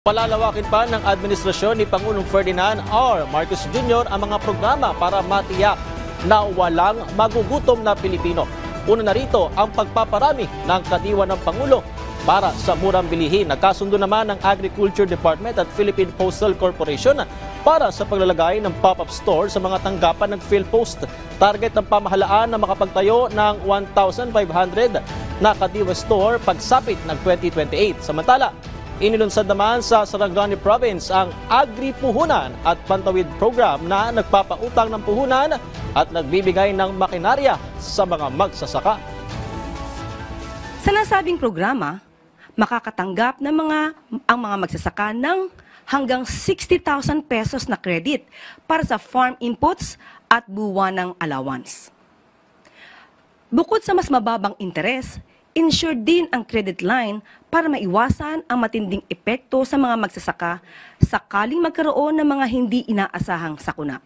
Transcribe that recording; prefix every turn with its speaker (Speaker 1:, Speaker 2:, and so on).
Speaker 1: Palalawakin pa ng administrasyon ni Pangulong Ferdinand R. Marcos Jr. ang mga programa para matiyak na walang magugutom na Pilipino. Una na rito ang pagpaparami ng kadiwa ng Pangulo para sa murang bilihin. Nagkasundo naman ng Agriculture Department at Philippine Postal Corporation para sa paglalagay ng pop-up store sa mga tanggapan ng PhilPost. Target ng pamahalaan na makapagtayo ng 1,500 na kadiwa store pagsapit ng 2028. Samantala, inilunsad naman sa Sarangani Province ang Agri-Puhunan at Pantawid Program na nagpapautang ng puhunan at nagbibigay ng makinarya sa mga magsasaka.
Speaker 2: Sa nasabing programa, makakatanggap ang mga magsasaka ng hanggang 60,000 pesos na credit para sa farm inputs at buwanang allowance. Bukod sa mas mababang interes, insured din ang credit line para maiwasan ang matinding epekto sa mga magsasaka sakaling magkaroon ng mga hindi inaasahang sakuna.